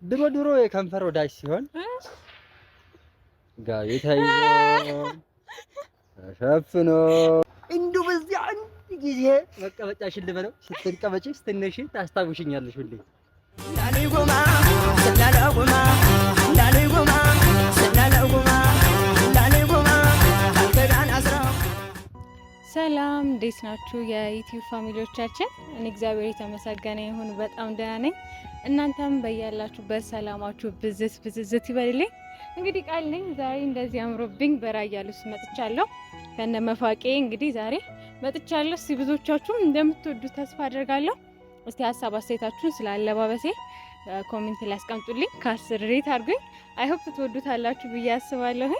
ድሮ የከንፈር ወዳጅ ሲሆን ጋቢ ተይዞ ተሸፍኖ እንዲሁ በዚህ አንድ ጊዜ መቀመጫሽን ልበለው ስትቀመጪ ስትነሺ ታስታውሽኛለሽ ሁሌ ላሊጎማ ላላጎማ ላሊጎማ ላላጎማ ላሊጎማ ከዳን አስራው። ሰላም እንዴት ናችሁ የዩቲዩብ ፋሚሊዎቻችን? እኔ እግዚአብሔር የተመሰገነ ይሁን በጣም ደህና ነኝ። እናንተም በያላችሁበት ሰላማችሁ ብዝት ይበልልኝ። እንግዲህ ቃል ነኝ ዛሬ እንደዚህ አምሮብኝ በራያ ልብስ መጥቻለሁ ከነ መፋቄ። እንግዲህ ዛሬ መጥቻለሁ። እስቲ ብዙዎቻችሁም እንደምትወዱት ተስፋ አደርጋለሁ። እስቲ ሀሳብ አስተያየታችሁን ስለ አለባበሴ ኮሜንት ላይ አስቀምጡልኝ። ከ10 ሬት አድርጉኝ። አይ ሆፕ ትወዱታላችሁ ብዬ አስባለሁ።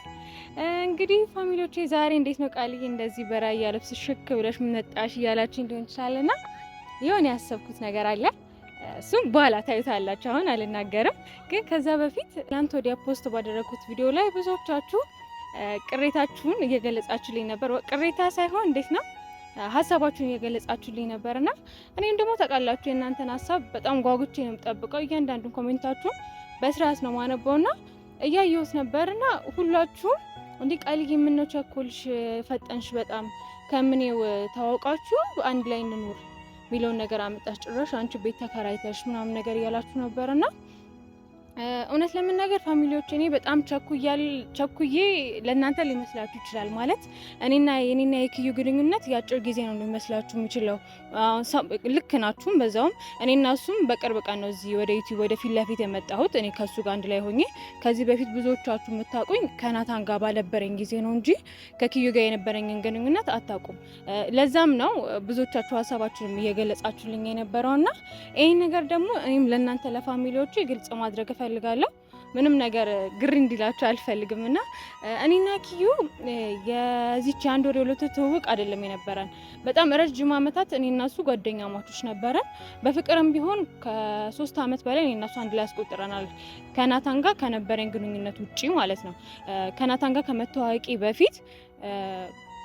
እንግዲህ ፋሚሊዎቼ ዛሬ እንዴት ነው ቃልዬ እንደዚህ በራያ ልብስ ሽክ ብለሽ መጣሽ እያላችሁ እንደሆነ ይችላልና የሆነ ያሰብኩት ነገር አለ። እሱም በኋላ ታዩታላችሁ። አሁን አልናገርም። ግን ከዛ በፊት ትናንት ወዲያ ፖስት ባደረኩት ቪዲዮ ላይ ብዙዎቻችሁ ቅሬታችሁን እየገለጻችሁልኝ ነበር። ቅሬታ ሳይሆን እንዴት ነው ሀሳባችሁን እየገለጻችሁልኝ ነበርና እኔም ደግሞ ታውቃላችሁ የእናንተን ሀሳብ በጣም ጓጉቼ ነው የምጠብቀው። እያንዳንዱን ኮሜንታችሁን በስርዓት ነው ማነበውና እያየሁት ነበርና ሁላችሁም እንዲህ ቃልዬ የምነው ቸኮልሽ ፈጠንሽ በጣም ከምኔው ታወቃችሁ አንድ ላይ እንኑር ሚሊዮን ነገር አመጣሽ ጭራሽ አንቺ ቤት ተከራይተሽ ምናምን ነገር እያላችሁ ነበርና እውነት ለመናገር ፋሚሊዎች እኔ በጣም ቸኩዬ ለእናንተ ሊመስላችሁ ይችላል። ማለት እኔና የኪዩ ግንኙነት የአጭር ጊዜ ነው ሊመስላችሁ የሚችለው። ልክ ናችሁም። በዛውም እኔና እሱም በቅርብ ቀን ነው እዚህ ወደ ዩቲዩብ ወደ ፊት ለፊት የመጣሁት እኔ ከሱ ጋር አንድ ላይ ሆኜ። ከዚህ በፊት ብዙዎቻችሁ የምታውቁኝ ከናታን ጋር ባለበረኝ ጊዜ ነው እንጂ ከኪዩ ጋር የነበረኝን ግንኙነት አታውቁም። ለዛም ነው ብዙዎቻችሁ ሀሳባችሁንም እየገለጻችሁልኝ የነበረውና ይሄን ነገር ደግሞ እኔም ለእናንተ ለፋሚሊዎቹ ግልጽ ማድረግ ፈልጋለሁ። ምንም ነገር ግር እንዲላችሁ አልፈልግም። እና እኔና ኪዩ የዚች አንድ ወር የሁለት ትውውቅ አይደለም የነበረን። በጣም ረጅም አመታት እኔና እሱ ጓደኛ ማቾች ነበረን። በፍቅርም ቢሆን ከ3 አመት በላይ እኔና እሱ አንድ ላይ ያስቆጥረናል። ከናታን ጋር ከነበረን ግንኙነት ውጪ ማለት ነው። ከናታን ጋር ከመተዋወቂ በፊት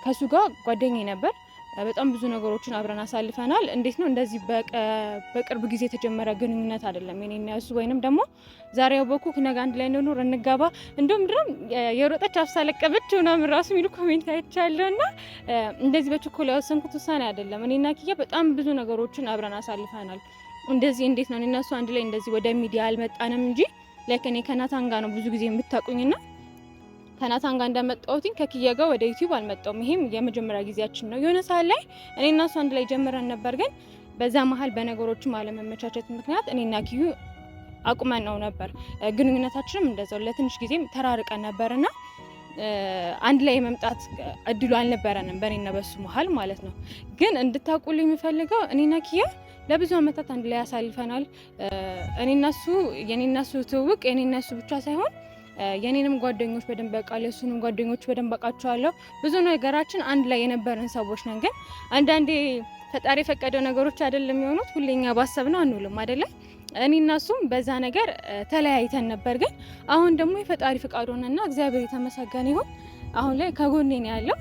ከሱ ጋር ጓደኛዬ ነበር። በጣም ብዙ ነገሮችን አብረን አሳልፈናል። እንዴት ነው እንደዚህ በቅርብ ጊዜ የተጀመረ ግንኙነት አይደለም የኔና እሱ። ወይንም ደግሞ ዛሬ ያወኩ ነገ አንድ ላይ እንኖር እንጋባ እንደውም ድረም የሮጠች አፍሳለቀበች ምናምን ራሱ የሚሉ ኮሜንት አይቻለሁና እንደዚህ በችኮላ ያወሰንኩት ውሳኔ አይደለም። እኔና ኪያ በጣም ብዙ ነገሮችን አብረን አሳልፈናል። እንደዚህ እንዴት ነው እኔና እሱ አንድ ላይ እንደዚህ ወደ ሚዲያ አልመጣንም እንጂ ላይክ እኔ ከናታን ጋር ነው ብዙ ጊዜ የምታውቁኝና ከናታን ጋር እንደመጣሁትኝ ከኪያ ጋር ወደ ዩቲዩብ አልመጣሁም። ይሄም የመጀመሪያ ጊዜያችን ነው። የሆነ ሰዓት ላይ እኔና እሱ አንድ ላይ ጀምረን ነበር፣ ግን በዛ መሀል በነገሮችም አለመመቻቸት ምክንያት እኔና ኪዩ አቁመን ነው ነበር። ግንኙነታችንም እንደዛው ለትንሽ ጊዜም ተራርቀን ነበርና አንድ ላይ የመምጣት እድሉ አልነበረንም በእኔና በሱ መሀል ማለት ነው። ግን እንድታውቁልኝ የምፈልገው እኔና ኪያ ለብዙ አመታት አንድ ላይ ያሳልፈናል። እኔና እሱ የኔና እሱ ትውውቅ የኔና እሱ ብቻ ሳይሆን የኔንም ጓደኞች በደንብ ያውቃል፣ የሱንም ጓደኞች በደንብ አውቃቸዋለሁ። ብዙ ነገራችን አንድ ላይ የነበረን ሰዎች ነን። ግን አንዳንዴ ፈጣሪ የፈቀደው ነገሮች አይደለም የሚሆኑት። ሁሌኛ ባሰብነው አንውልም አይደለም። እኔና እሱም በዛ ነገር ተለያይተን ነበር። ግን አሁን ደግሞ የፈጣሪ ፈቃድ ሆነና እግዚአብሔር የተመሰገነ ይሁን አሁን ላይ ከጎኔ ነው ያለው።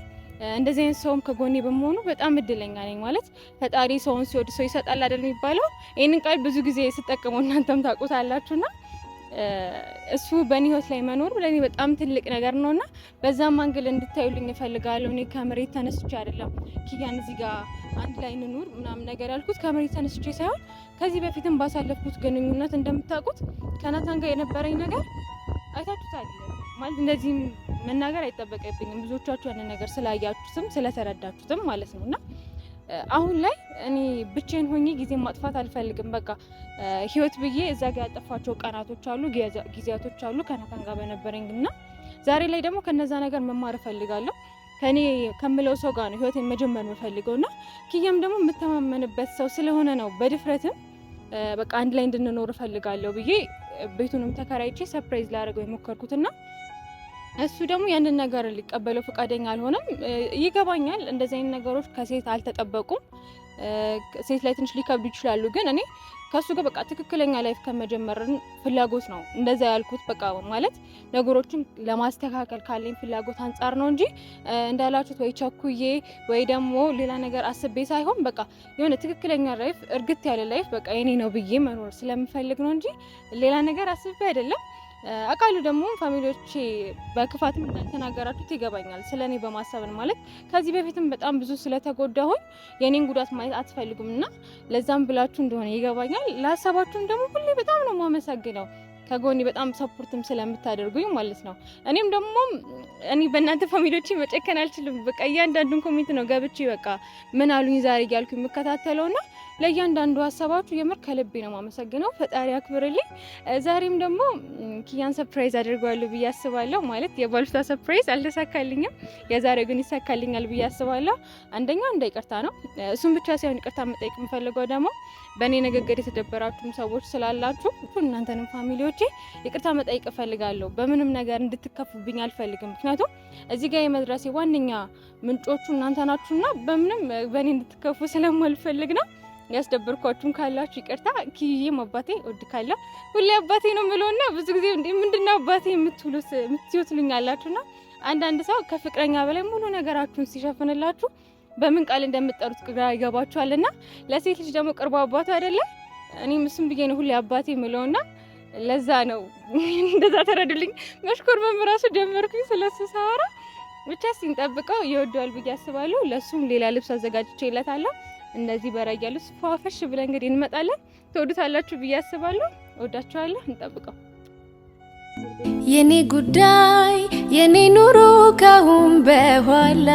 እንደዚህ አይነት ሰውም ከጎኔ በመሆኑ በጣም እድለኛ ነኝ። ማለት ፈጣሪ ሰውን ሲወድ ሰው ይሰጣል አይደል የሚባለው። ይሄንን ቃል ብዙ ጊዜ ስጠቀመው እናንተም ታውቁታላችሁና እሱ በእኔ ህይወት ላይ መኖር ለኔ በጣም ትልቅ ነገር ነውና በዛም አንግል እንድታዩልኝ እፈልጋለሁ። እኔ ከመሬት ተነስቼ አይደለም ኪያን እዚህ ጋር አንድ ላይ እንኑር ምናምን ነገር ያልኩት ከመሬት ተነስቼ ሳይሆን ከዚህ በፊትም ባሳለፍኩት ግንኙነት እንደምታውቁት ከናታን ጋር የነበረኝ ነገር አይታችሁታል። ማለት እንደዚህ መናገር አይጠበቅብኝም። ብዙዎቻችሁ ያንን ነገር ስላያችሁትም ስለተረዳችሁትም ማለት ነውና አሁን ላይ እኔ ብቻዬን ሆኜ ጊዜ ማጥፋት አልፈልግም። በቃ ህይወት ብዬ እዛ ጋር ያጠፋቸው ቀናቶች አሉ፣ ጊዜያቶች አሉ ከናታን ጋር በነበረኝና ዛሬ ላይ ደግሞ ከነዛ ነገር መማር እፈልጋለሁ። ከኔ ከምለው ሰው ጋር ነው ህይወቴን መጀመር የምፈልገውና ኪያም ደግሞ የምተማመንበት ሰው ስለሆነ ነው በድፍረትም በቃ አንድ ላይ እንድንኖር እፈልጋለሁ ብዬ ቤቱንም ተከራይቼ ሰርፕራይዝ ላደርገው የሞከርኩትና እሱ ደግሞ ያንን ነገር ሊቀበለው ፈቃደኛ አልሆነም። ይገባኛል። እንደዚህ አይነት ነገሮች ከሴት አልተጠበቁም። ሴት ላይ ትንሽ ሊከብዱ ይችላሉ። ግን እኔ ከሱ ጋር በቃ ትክክለኛ ላይፍ ከመጀመርን ፍላጎት ነው እንደዛ ያልኩት። በቃ ማለት ነገሮችን ለማስተካከል ካለኝ ፍላጎት አንጻር ነው እንጂ እንዳላችሁት ወይ ቸኩዬ ወይ ደግሞ ሌላ ነገር አስቤ ሳይሆን በቃ የሆነ ትክክለኛ ላይፍ እርግጥ ያለ ላይፍ በቃ የኔ ነው ብዬ መኖር ስለምፈልግ ነው እንጂ ሌላ ነገር አስቤ አይደለም። አቃሉ ደግሞ ፋሚሊዎቼ በክፋትም እንዳልተናገራችሁት ይገባኛል። ስለኔ በማሰብን ማለት ከዚህ በፊትም በጣም ብዙ ስለተጎዳሁኝ የኔን ጉዳት ማየት አትፈልጉምና ለዛም ብላችሁ እንደሆነ ይገባኛል። ለሀሳባችሁም ደግሞ ሁሌ በጣም ነው የማመሰግነው ከጎኔ በጣም ሰፖርትም ስለምታደርጉኝ ማለት ነው። እኔም ደግሞ እኔ በእናንተ ፋሚሊዎቼ መጨከን አልችልም። በቃ እያንዳንዱን ኮሜንት ነው ገብቼ በቃ ምን አሉኝ ዛሬ እያልኩ የምከታተለውና ለእያንዳንዱ ሀሳባችሁ የምር ከልቤ ነው የማመሰግነው። ፈጣሪ አክብርልኝ። ዛሬም ደግሞ ኪያን ሰርፕራይዝ አድርጓለሁ ብዬ አስባለሁ። ማለት የባልፍታ ሰርፕራይዝ አልተሳካልኝም፣ የዛሬው ግን ይሳካልኛል ብዬ አስባለሁ። አንደኛው እንደ ይቅርታ ነው። እሱም ብቻ ሳይሆን ይቅርታ መጠየቅ የምፈልገው ደግሞ በእኔ ንግግር የተደበራችሁም ሰዎች ስላላችሁ እናንተንም ፋሚሊዎቼ ይቅርታ መጠየቅ እፈልጋለሁ። በምንም ነገር እንድትከፉብኝ አልፈልግም። ምክንያቱም እዚህ ጋር የመድረሴ ዋነኛ ምንጮቹ እናንተ ናችሁና በምንም በእኔ እንድትከፉ ስለማልፈልግ ነው። ያስደበርኳችሁም ካላችሁ ይቅርታ። ኪዬም አባቴ እወድካለሁ። ሁሌ አባቴ ነው የምለውና ብዙ ጊዜ ምንድነው አባቴ የምትሉኛላችሁና አንዳንድ ሰው ከፍቅረኛ በላይ ሙሉ ነገራችሁን ሲሸፍንላችሁ በምን ቃል እንደምትጠሩት ግራ ይገባችኋልና ለሴት ልጅ ደግሞ ቅርብ አባቱ አይደለ? እኔም እሱም ብዬ ነው ሁሌ አባቴ የምለውና ለዛ ነው እንደዛ ተረዱልኝ። መሽኮርመም ራሱ ጀመርኩኝ ስለሱ ሳወራ። ብቻ ሲንጠብቀው ይወደዋል ብዬ አስባለሁ። ለሱም ሌላ ልብስ አዘጋጅቼለታለሁ። እንደዚህ በራያ ልብስ ፏፈሽ ብለን እንግዲህ እንመጣለን። ትወዱታላችሁ ብዬ አስባለሁ። እወዳችኋለሁ። እንጠብቀው። የኔ ጉዳይ የኔ ኑሮ ካሁን በኋላ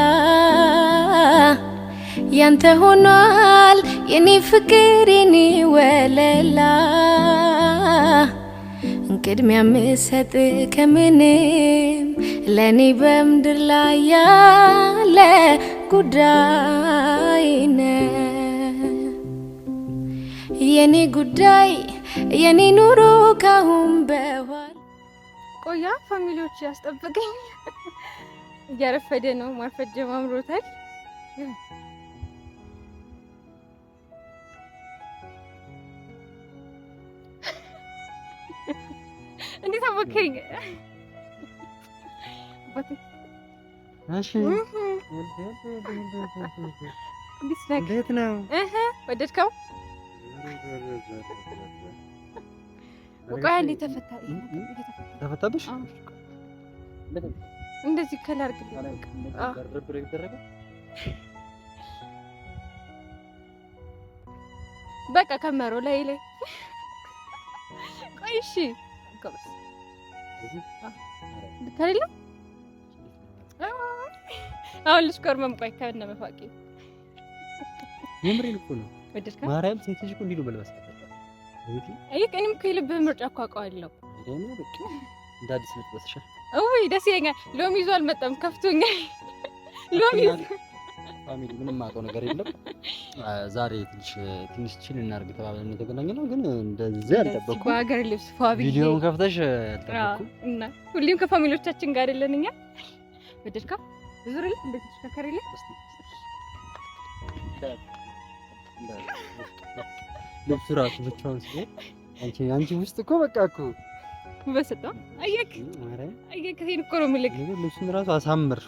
ያንተ ሆኗል። የኔ ፍቅር የኔ ወለላ ቅድሚያ ምሰጥ ከምንም ለኔ በምድር ላይ ያለ ጉዳይ ነው። የኔ ጉዳይ የኔ ኑሮ ካሁን በኋላ ቆያ ፋሚሊዎች ያስጠብቀኝ። እያረፈደ ነው። ማርፈድ ጀማምሮታል። እንዴት አወከኝ? እሺ እንዴት ነው? ወደድከው? ቆያ እንዴት ተፈታብሽ? እንደዚህ ከላር በቃ ከመሮ ላይ ቆይ እሺ ጎበስ ከሌለ አሁን ልሽኮርመም ቆይ ከነ መፋቂ የምሬን እኮ ነው። ወደድካ? ማርያም ሴት ልጅ እኮ እንዲሉ መልበስ እኔም እኮ የልብህ ምርጫ እኮ አውቀዋለሁ። እንደ አዲስ ልትበስሻ ደስ ይለኛል። ሎሚ ይዞ አልመጣም፣ ከፍቶኛል። ሎሚ ፋሚሊ ምንም አውቀው ነገር የለም። ዛሬ ትንሽ ቺል እናድርግ ተባብለን የተገናኘነው ግን እንደዚህ አልጠበኩም። በሀገር ልብስ ፋቢሊ ቪዲዮውን ከፍተሽ አልጠበኩም። እና ሁሌም ከፋሚሊዎቻችን ጋር አይደለን እኛ። ወደድካ? ዙርልህ እንደዚህ ተከከረልህ ልብሱ ራሱ ብቻውን ሲሆን አንቺ ውስጥ እኮ በቃ እኮ በሰጣ አየክ ይሄን እኮ ነው የምልህ። ልብሱን ራሱ አሳምር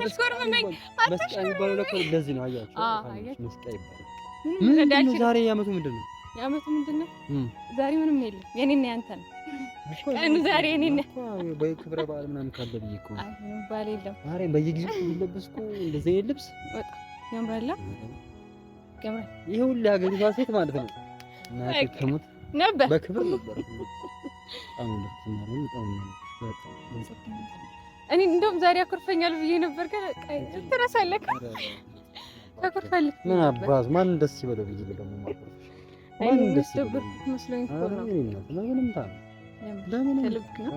ተሽኮርመኝ መስቀል ይባላል ለኮ እንደዚህ ነው። አያችሁ መስቀል ይባላል። ዛሬ ያመቱ ምንድነው? ዛሬ ምንም የለም። የኔና ያንተ ነው ቀኑ ዛሬ የኔና በክብረ በዓል ምናምን ካለ ብዬ እኮ አይ ባል የለም። ዛሬ በየጊዜው ይለበስኩ እንደዚህ አይነት ልብስ ወጣ ያምራላ ገምራ ይሄ ሁሉ ሀገሪቷ ሴት ማለት ነው እና ተከሙት ነበር በክብር ነበር። እኔ እንደውም ዛሬ አኩርፈኛል ብዬ ነበር። ግን ተረሳለክ አኩርፈልክ ምን አባዝ ማን ደስ ይበለው ብዬ ደግሞ ማኩርፍ ማን ደስ ይበለው መስሎኝ እኮ ነው። ለምንም ታም ለምን ከልብክ ነው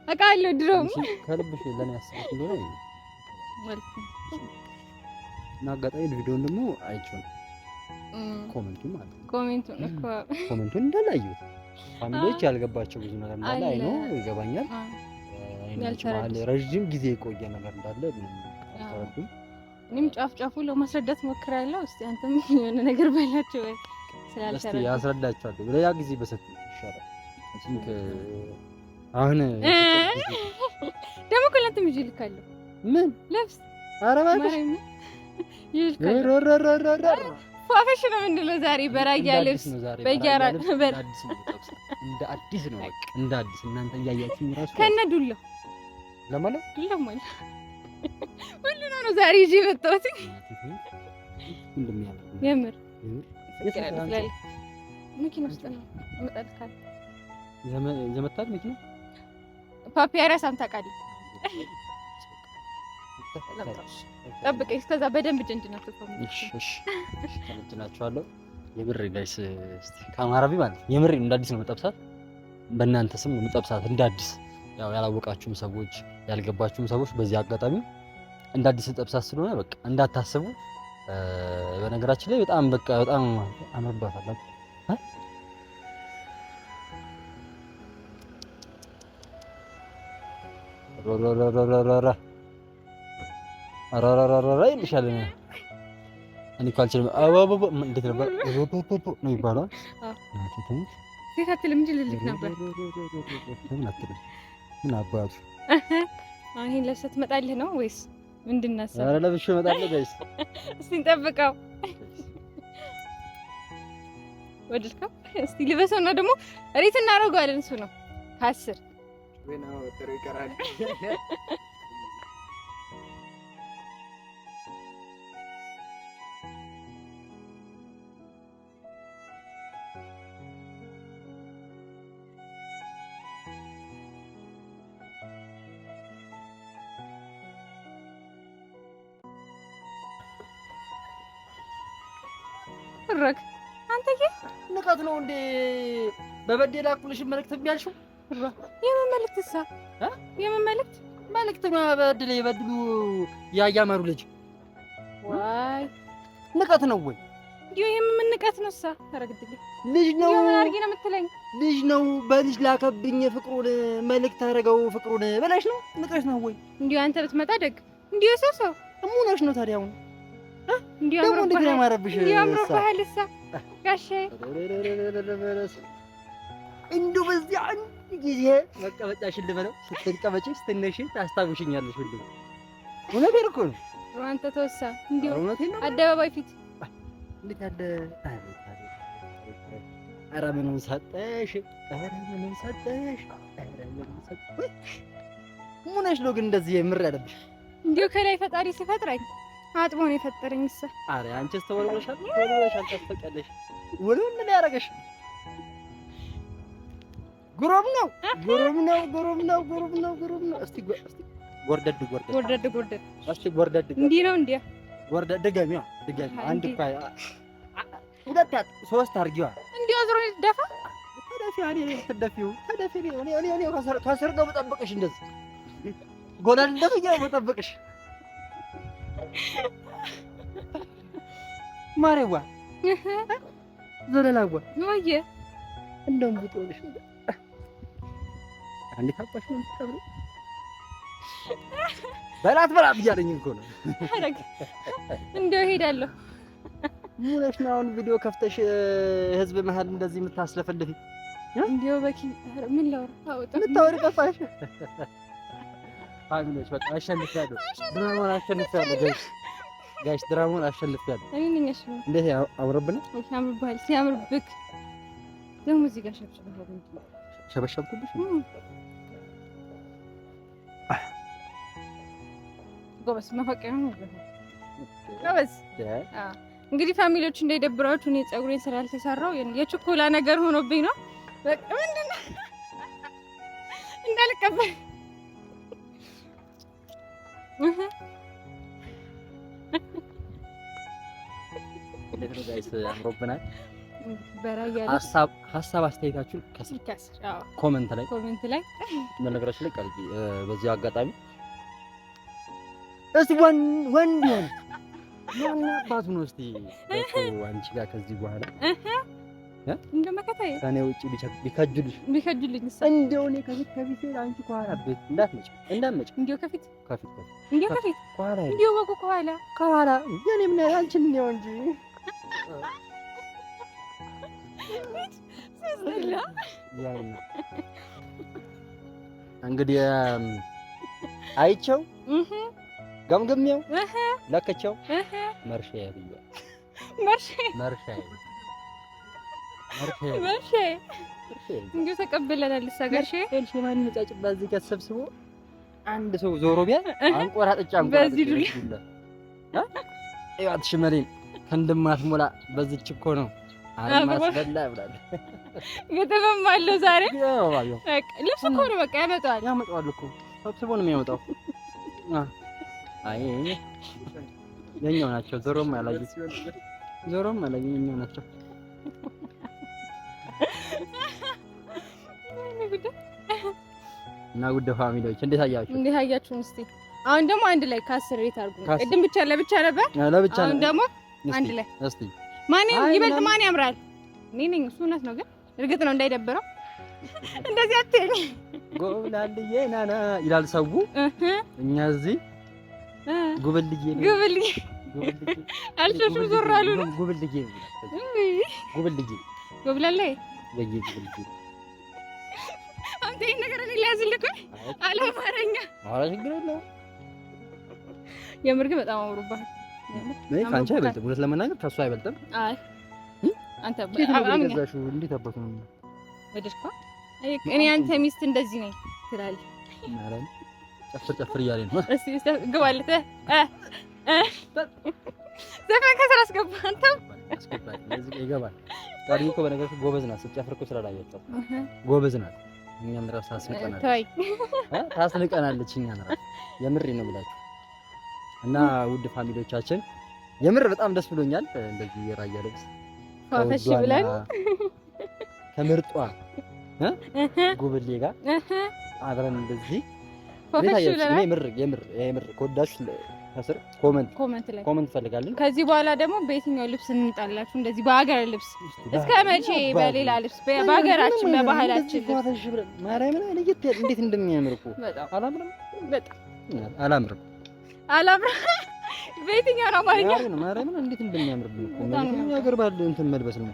አውቃለሁ። ድሮም ከልብሽ ለኔ አስበሽ እንደሆነ ማለት ነው። እና አጋጣሚ ቪዲዮውን ደግሞ አይቼው ኮሜንቱን ማለት ነው ኮሜንቱን እንዳላየሁት ፋሚሊዎች ያልገባቸው ብዙ ነገር እንዳለ አይኖ ይገባኛል። አይኖች ማለት ረጅም ጊዜ የቆየ ነገር እንዳለ ተረዱ። እኔም ጫፍ ጫፉ ለማስረዳት ሞክራለሁ። እስቲ አንተም የሆነ ነገር በላቸው ወይ ስላልተረዳ እስቲ ያስረዳቸዋለሁ። ሌላ ጊዜ በሰፊ ይሻላል። እንት አሁን ደግሞ ከላንተም ይዤ ልካለሁ። ምን ልብስ? ኧረ እባክሽ ፋፈሽ ነው የምንለው ዛሬ በራያ ልብስ በያራ እንደ አዲስ ነው በቃ እንደ አዲስ እናንተ እያያችሁ ራሱ ከነ ዱላው ለማለት ዱላው ማለት ሁሉ ነው ዛሬ ይዤ የመጣሁት። የምር መኪና ውስጥ ነው መጣልካል ዘመታል መኪና ፓፒያራ ሳምታቃለህ። ጠብቀኝ እስከዛ በደንብ ጀንጅና ተፈሙ። እሺ ተመችናችኋለሁ። የምር ጋይስ እስቲ ካማራቢ ማለት የምር እንደ አዲስ ነው መጠብሳት። በእናንተ ስም ነው መጠብሳት እንደ አዲስ። ያው ያላወቃችሁም ሰዎች ያልገባችሁም ሰዎች በዚህ አጋጣሚ እንደ አዲስ መጠብሳት ስለሆነ በቃ እንዳታስቡ። በነገራችን ላይ በጣም በቃ በጣም አምርባታለሁ። ሮሮሮሮሮሮ አራራራራ ይልሻል። እኔ እኮ አልችልም። አባባባ እንዴት ነበር ነው ይባላል። ሴት አትልም እንጂ ልልክ ነበር። ምን አባቱ አሁን ይሄን ለብሰህ ትመጣለህ ነው ወይስ ምንድን ነው? ኧረ ለብሼ እመጣለሁ ጋይስ። እስቲ እንጠብቀው። ወድልከው እስቲ ልበሰው እና ደግሞ ሪት እናደርገዋለን። እሱ ነው ከ10 ወይና ወጥሮ ይቀራል። ረክ አንተ ንቀት ነው እንዴ? በበደላ አኩልሽ መልእክት ቢያልሽው የምን መልእክት የምን መልእክት? መልእክት ነው በበደለ ይበድሉ ያያማሩ ልጅ ዋይ ንቀት ነው ወይ? እንዴ የምን ንቀት ነው? አረግድልኝ ልጅ ነው። የምን አርጊ ነው የምትለኝ? ልጅ ነው በልጅ ላከብኝ ፍቅሩን መልእክት አረጋው ፍቅሩን በላሽ ነው። ንቀት ነው ወይ? እንዴ አንተ ብትመጣ ደግ እንዴ ሰው እሙነሽ ነው ታዲያው እንዴ አምሮብሃል እሳ ጋሼ እንዱ በዚህ አንድ ጊዜ መቀመጫሽን ልበለው ስትቀመጪ ስትነሺ ታስታውሽኛለሽ። ሁሉ እውነቴን እኮ ነው። አንተ ተወሳ እንዴ አደባባይ ፊት እንዴት ያለ ኧረ ምኑን ሰጠሽ? ኧረ ምኑን ሰጠሽ? ኧረ ምኑን ሰጠሽ? ሙነሽ ነው ግን እንደዚህ የምር ያለብሽ እንዴው ከላይ ፈጣሪ ሲፈጥረኝ አጥቦ ነው የፈጠረኝ። እሳ አረ አንቺስ ተወልወለሻል ታስፈቀለሽ ወሎ ምን ያረጋሽ? ጉሮም ነው። እስቲ ጎርደድ እስቲ ጎርደድ እንዲህ ነው እንዴ? ጎርደድ ድገሚ አንድ ፋይ ሁለት ሶስት አርጊዋ እንዲህ አዝሮ ይደፋ ተደፊ አኔ ተደፊው ተደፊ እኔ ከስር ነው መጠበቅሽ እንደዚህ ጎላል እንደዚህ መጠበቅሽ ማሬዋ ዘለላዋ ወየ እንደም ቡጦልሽ አንዴ ታባሽ ነው ተብሎ በላት እያለኝ እኮ ነው። አረግ እንደው ሄዳለሁ። ሙነሽ ነው አሁን ቪዲዮ ከፍተሽ ህዝብ መሀል እንደዚህ የምታስለፈልፊ እንደው በቂ ምን ላውራ አውጣ ምታወሪ ቀፋሽ ፋሚሊዎች በቃ አሸንፊያለሁ። ድራማውን አሸንፊያለሁ ጋይስ ድራማውን አሸንፊያለሁ። እኔ ነኝ እሺ። እንዴት አምሮብን? ያምርብሃል። ሲያምርብክ ደግሞ እዚህ ጋር ሸበሸብኩብሽ። ጎበዝ መፈቀያ ነው ጎበዝ። እንግዲህ ፋሚሊዎች እንዳይደብራችሁ እኔ ፀጉሬን ስላልተሰራው የችኮላ ነገር ሆኖብኝ ነው። በቃ ምንድነው እንዳልቀበል ጋይስ አምሮብናል። በራያ ሀሳብ አስተያየታችሁን ኮሜንት ላይ በነገራችን ላይ ቀልቢ በዚህ አጋጣሚ እስቲ ወንድ ሆነ አባቱ ነው። እስቲ አንቺ ጋር ከዚህ በኋላ እንደመከታዬ ከኔ ውጪ ቢከጅልሽ እንደው እኔ ከፊት አንቺ ከኋላ ቤት እንዳትመጪ እንደው ከፊት ከኋላ እንደው ወቁ ከኋላ የኔ ምን አንቺን ነው እንጂ እንግዲህ አይቼው ገምግሜው ለከቸው መርሻዬ ብዬሽ መርሼ እንዴ ተቀበለናል። ሰጋሼ እልሽ ማን መጫጭባ እዚህ ጋር ተሰብስቦ አንድ ሰው ዞሮ ቢያል አንቆራጥጫ በዚህ ዱላ አይዋት ሽመሬን ከእንደማትሞላ በዚህች እኮ ነው አልማስበላ ብላል። ገተበማለው ዛሬ በቃ ልብስ እኮ ነው በቃ ያመጣዋል እኮ ሰብስቦ ነው የሚያመጣው። አይ የኛው ናቸው ዞሮም አላየኝ የኛው ናቸው። እና ጉድ ፋሚሊዎች እንዴት አያችሁን? እስቲ አሁን ደግሞ አንድ ላይ ከ10 ሬት አድርጉ። ቅድም ብቻ ለብቻ ነበር፣ አሁን ደግሞ አንድ ላይ እስቲ ማን ይበልጥ ማን ያምራል? እኔ ነኝ። እሱ እውነት ነው ግን እርግጥ ነው እንዳይደብረው እንደዚህ አትይኝ። ጎብላልዬ ናና ይላል ሰው። እኛ እዚህ ጉብልዬ አልሸሹ ዞር አሉ ነው ጉብልዬ ጎብላልዬ አንተ ይሄን ነገር እኔ ሊያዝልክ አላማረኛ ችግር የለውም። የምር ግን በጣም አምሮብሃል። እኔ ካንቺ አይበልጥም፣ እውነት ለመናገር ከሱ አይበልጥም። አይ አንተ አምኛለሁ። እንዴት አባቱ ነው ወደድኩ። እኔ አንተ ሚስት እንደዚህ ነኝ ትላለህ። ማረን ጨፍር እያለኝ ነው። እስቲ ግባለት ዘፈን ከስራ አስገባ። አንተ አስገባኝ ለዚህ ይገባል። ታዲያ እኮ በነገርኩ ጎበዝ ናት። ስትጨፍር እኮ ስላላየቻት ጎበዝ ናት። እኛን ራስ ታስንቀናለች። እኛን ራስ የምሬ ነው ብላችሁ እና ውድ ፋሚሊዎቻችን የምር በጣም ደስ ብሎኛል። እንደዚህ የራያ ልብስ ፋፈሽ ብለን ከምርጧ ጉብሌ ጋር አብረን እንደዚህ ፋፈሽ ብለን የምር ከወዳችሁ ከስር ኮመንት ፈልጋለን። ከዚህ በኋላ ደግሞ በየትኛው ልብስ እንጣላችሁ? እንደዚህ በሀገር ልብስ እስከ መቼ በሌላ ልብስ በሀገራችን በባህላችን ልብስ ማርያምን እንዴት እንደሚያምር እኮ አላምርም በየትኛው ነው ማርያምን እንዴት እንደሚያምርብን እኮ ሀገር ባህል እንትን መልበስ ነው።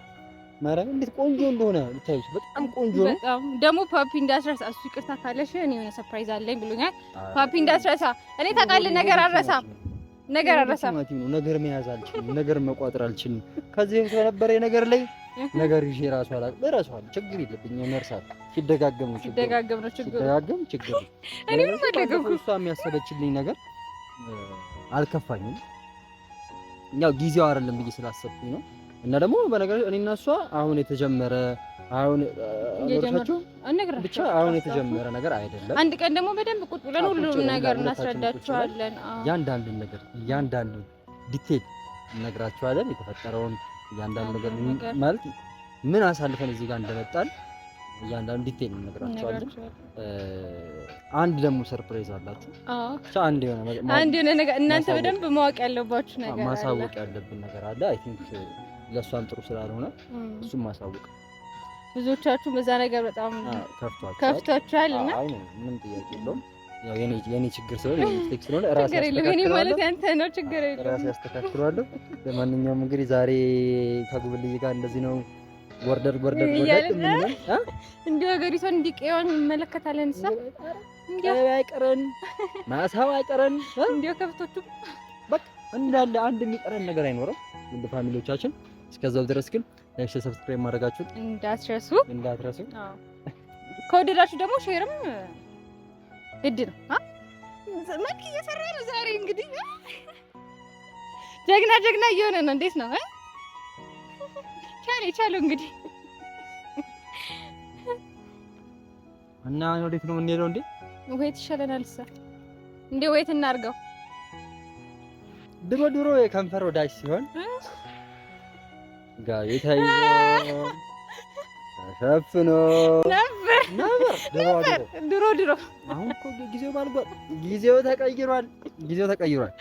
ማርያምን እንዴት ቆንጆ እንደሆነ ብታዩት በጣም ቆንጆ ነው። በጣም ደግሞ ፓፒ እንዳስረሳ እሱ ይቅርታ ካለሽ እኔ የሆነ ሰርፕራይዝ አለኝ ብሎኛል። ፓፒ እንዳስረሳ እኔ ታውቃለህ ነገር አልረሳም ነገር መያዝ አልችልም፣ ነገር መቋጠር አልችልም። ከዚህ በፊት በነበረ ነገር ላይ ነገር ይዤ እራሷል ችግር የለብኝም። መርሳት ሲደጋገም ነው ችግር እኔ ምን ፈለገኩ እሷ የሚያሰበችልኝ ነገር አልከፋኝም። ያው ጊዜው አይደለም ብዬ ስላሰብኩኝ ነው። እና ደግሞ በነገር እኔና እሷ አሁን የተጀመረ ብቻ አሁን የተጀመረ ነገር አይደለም። አንድ ቀን ደግሞ በደንብ ቁጥ ብለን ሁሉም ነገር እናስረዳችኋለን። እያንዳንዱ ዲቴል እነግራችኋለን። የተፈጠረውን እያንዳንዱ ነገር ማለት ምን አሳልፈን እዚህ ጋር እንደመጣን እያንዳንዱ ዲቴል እነግራችኋለን። አንድ ደግሞ ሰርፕራይዝ አላችሁ። አንድ የሆነ ነገር እናንተ በደንብ ማወቅ ያለባችሁ ነገር ማሳወቅ ያለብን ነገር አለ። አይ ቲንክ ለሷም ጥሩ ስላልሆነ እሱም ማሳወቅ ብዙዎቻችሁ በዛ ነገር በጣም ከፍቷችኋል እና አይ ምን ጥያቄ የለውም። ያው የኔ ችግር ስለሆነ የኔ ሚስቴክ ስለሆነ ራስ ያስተካክላለሁ ማለት ያንተ ነው ችግር የለውም። ራስ ያስተካክላለሁ። ለማንኛውም እንግዲህ ዛሬ ከጉብልዬ ጋር እንደዚህ ነው ወርደር እንዲሁ ሀገሪቷን እንዲቀየውን እንመለከታለን። እንዲሁ አይቀረን ማሳው አይቀረን እንዲሁ ከብቶቹ በቃ እንዳለ አንድ የሚቀረን ነገር አይኖርም። እንደ ፋሚሊዎቻችን እስከዛው ድረስ ግን ላይክ ሰብስክራይብ ማድረጋችሁ እንዳትረሱ። ከወደዳችሁ ደግሞ ሼርም ግድ ነው። መልክ እየሰራ ነው ዛሬ እንግዲህ ጀግና እየሆነ ነው። እንዴት ነው ቻለው እንግዲህ እና ወዴት ነው የምንሄደው? እንዴ ወይት ይሻለናል። እንዴ ወይት እናርገው። ድሮ የከንፈር ወዳጅ ሲሆን ጋር ተይዞ ተሸፍኖ ነበር ድሮ። አሁን እኮ ጊዜው ተቀይሯል።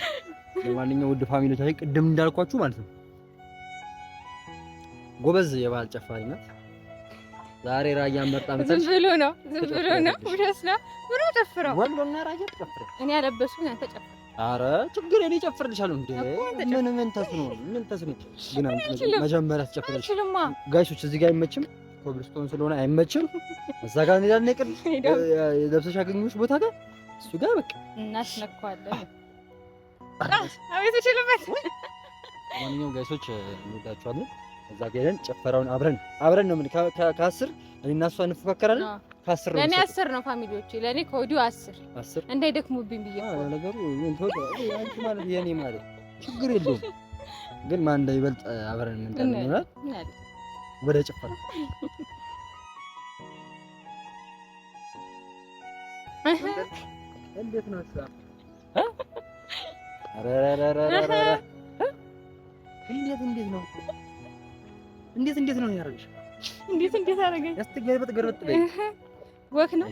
ለማንኛውም ውድ ፋሚሊዎቻችን ቅድም እንዳልኳችሁ ማለት ነው ጎበዝ የባህል ጨፋሪ ናት። ዛሬ ራያን መርጣ ዝም ብሎ ነው ውሸት ነው ብሎ ጨፍረው ወሎና ራያ ጨፍረው እኔ ያለበሱኝ አንተ ጨፍረው። ኧረ ችግር የኔ ጨፍርልሻለሁ እንዴ ምን ተስኖ ግን መጀመሪያ ትጨፍራለሽ ጋይሶች። እዚህ ጋር አይመችም፣ ኮብልስቶን ስለሆነ አይመችም። እዛ ጋር እንሄዳለን። ይቅር ለብሰሽ አገኘሁሽ ቦታ ጋር እሱ ጋር በቃ እናስነካዋለን። አቤት ይችላል። ማንኛውም ጋይሶች እንወዳችኋለን። እዛ ጋር ሄደን ጨፈራውን አብረን ነው ምን ከ10 እኔና እሷ እንፎካከራለን። ከ10 ነው ለኔ 10 ነው ፋሚሊዎቼ፣ ለኔ ከወዲሁ 10 እንዳይደክሙብኝ ብዬ ነው ነገሩ። ምን ተወጣ አንቺ ማለት የኔ ማለት ችግር የለውም፣ ግን ማን እንዳይበልጥ አብረን ምን ተነጋግረን ወደ ጨፈራ እንዴት ነው እሷ አረረረረረ እንዴት ነው ያደረግሽ? እንዴት አደረገኝ? ያስተገርበጥ በይ ወክ ነው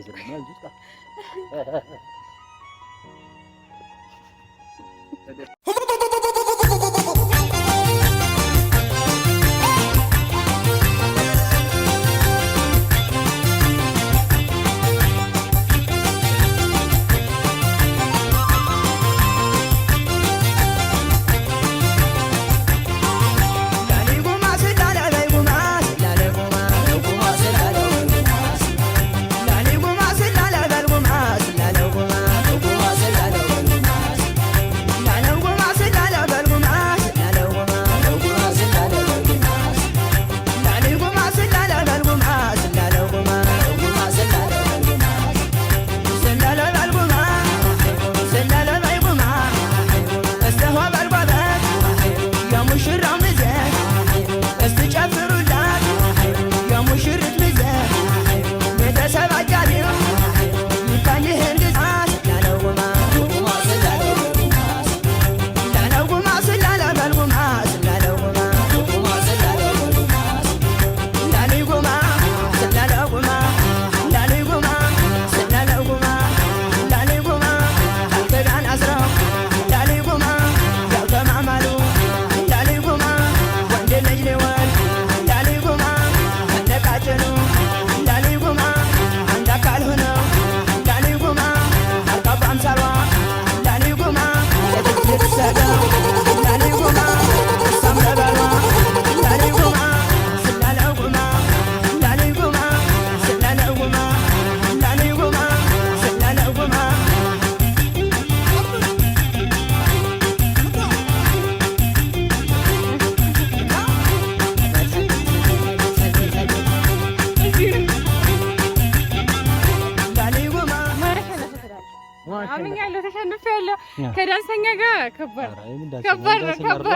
አምኛለሁ፣ ተሸንፌያለሁ። ከዳንሰኛ ጋር ከባድ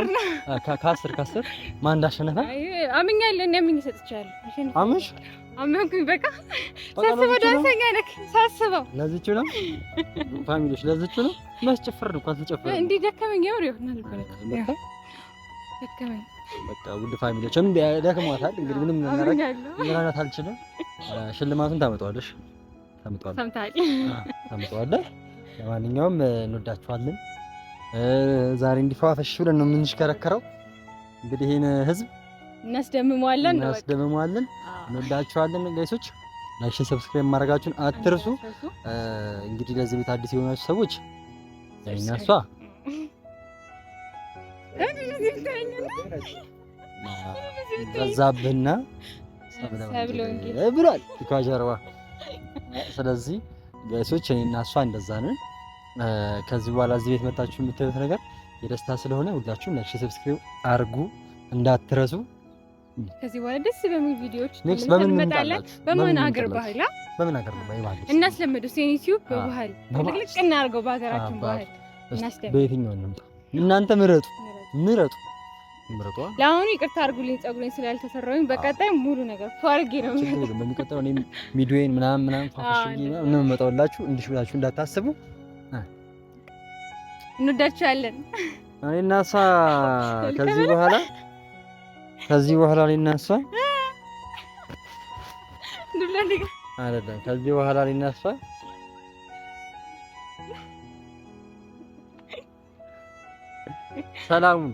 ነው። ከ10 ማን እንዳሸነፈ አምኛለሁ። እኔ አምኜ ሰጥቻለሁ። አመንኩኝ። በቃ ሳስበው ዳንሰኛ ነክ ሳስበው ለዚህው ነው ፋሚሊዎች፣ ለዚህው ነው ማስጨፈር ነው። እንኳን ተጨፈረ እንዴ ደከመኝ። ያው ይሆናል እኮ ነው ደከመኝ። በቃ ውድ ፋሚሊዎች እንዴ ደከማታል። እንግዲህ ምንም እናደርጋት አልችልም። ሽልማቱን ታመጣዋለሽ። ታመጣዋለህ። ለማንኛውም እንወዳችኋለን። ዛሬ ብለን ነው የምንሽከረከረው። እንግዲህ ይሄን ህዝብ እናስደምመዋለን። እንወዳችኋለን ጋይሶች። ላይክ፣ ሰብስክራይብ ማድረጋችሁን አትርሱ። እንግዲህ ለዚህ ቤት አዲስ የሆናችሁ ሰዎች እኛ እሷ ገዛብህና ብሏል ከጀርባ። ስለዚህ ጋይሶች እኔና እሷ እንደዛ ነን። ከዚህ በኋላ እዚህ ቤት መጣችሁ የምታዩት ነገር የደስታ ስለሆነ ሁላችሁም ላይክ፣ ሰብስክራይብ አድርጉ እንዳትረሱ። ከዚህ በኋላ ደስ በሚል ቪዲዮዎች እንመጣለን። በምን ሀገር ባህል እናስለምዱ። ዩቲዩብ በባህል ልቅልቅ እናድርገው። በሀገራችን ባህል እናስለምዱ። በየትኛው እንምጣ? እናንተ ምረጡ። ለአሁኑ ይቅርታ አድርጉልኝ ፀጉሬን ስላልተሰራሁኝ። በቀጣይ ሙሉ ነገር አድርጌ ነው በሚቀጥለው እኔም ሚዲዮን ምናምን ፋሽን ነው እንመጣውላችሁ። እንዲሽ ብላችሁ እንዳታስቡ። እንወዳችኋለን። እኔና እሷ ከዚህ በኋላ እኔና እሷ አይደለም ከዚህ በኋላ እኔና እሷ ሰላሙን